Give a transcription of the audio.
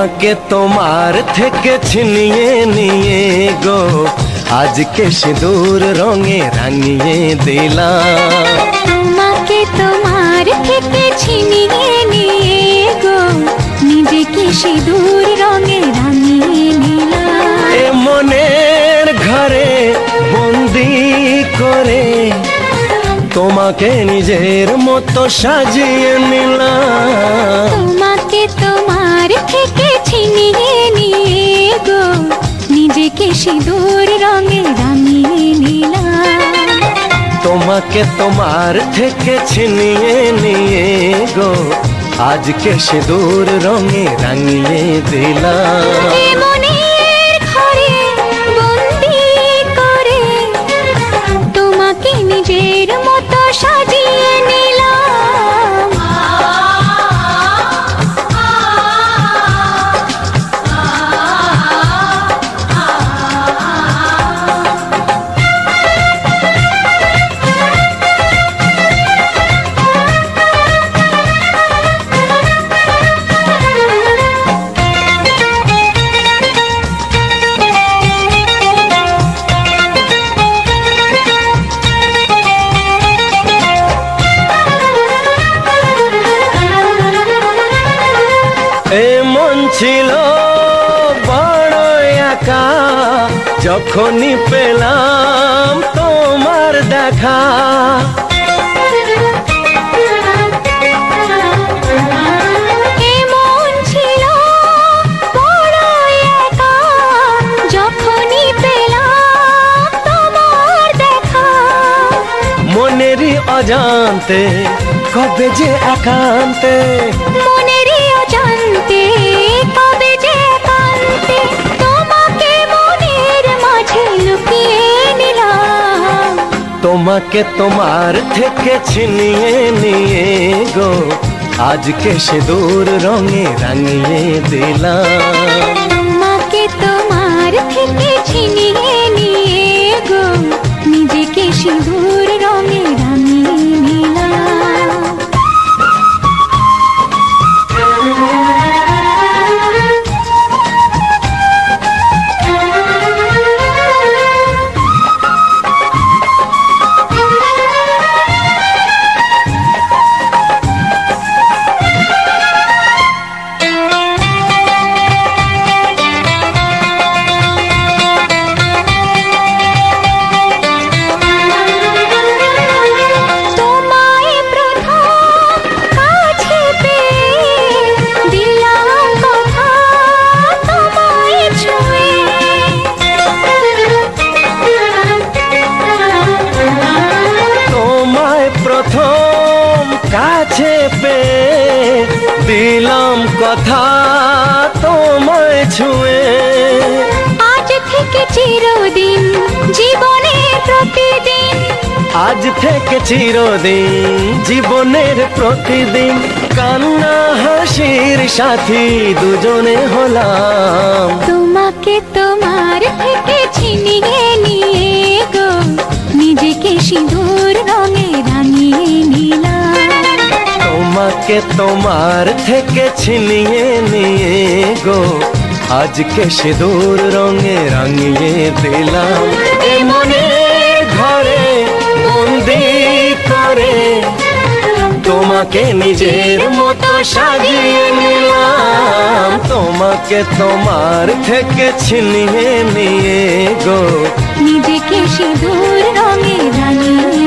তোমাকে তোমার থেকে ছিনিয়ে নিয়ে গো আজকে সিঁদুর রঙে রাঙিয়ে দিলাম। তোমাকে তোমার থেকে ছিনিয়ে নিয়ে গো নিজেকে সিঁদুর রঙে রাঙিয়ে নিলাম। এ মনের ঘরে বন্দি করে তোমাকে নিজের মতো সাজিয়ে নিলাম। তোমাকে তোমার থেকে ছিনিয়ে নিয়ে গো নিজেকে সিঁদুর রঙে রাঙিয়ে নিলাম। তোমাকে তোমার থেকে ছিনিয়ে নিয়ে গো আজকে সিঁদুর রঙে রাঙিয়ে দিলাম। এ মনের ঘরে বন্দি করে তোমাকে নিজের মতো সাজিয়ে নিলাম। এমন ছিল বড় একা যখনই পেলাম তোমার দেখা। এমন ছিল বড় একা যখনই পেলাম তোমার দেখা। মনেরই অজান্তে কবে যে একান্তে, মনেরই অজান্তে কবে যে একান্তে তোমাকে মনের মাঝে লুকিয়ে নিলাম। তোমাকে তোমার থেকে ছিনিয়ে নিয়ে গো আজকে সিঁদুর রঙে রাঙিয়ে দিলাম। তোমাকে তোমার থেকে ছিনিয়ে নিয়ে গো নিজেকে সিঁদুর রঙে রাঙিয়ে নিলাম। প্রথম কাছে পেয়ে দিলাম কথা তোমায় ছুঁয়ে। আজ থেকে চিরদিন জীবনের প্রতিদিন, আজ থেকে চিরদিন জীবনের প্রতিদিন কান্না হাসির সাথী দুজনে হলাম। তোমাকে তোমার থেকে ছিনিয়ে নিয়ে গো নিজেকে সিঁদুর রঙে রাঙিয়ে নিলাম। তোমাকে তোমার থেকে ছিনিয়ে নিয়ে গো আজকে সিঁদুর রঙে রাঙিয়ে দিলাম। এ মনের ঘরে বন্দি করে তোমাকে নিজের মতো সাজিয়ে নিলাম। তোমাকে তোমার থেকে ছিনিয়ে নিয়ে গো নিজেকে সিঁদুর রঙে রাঙিয়ে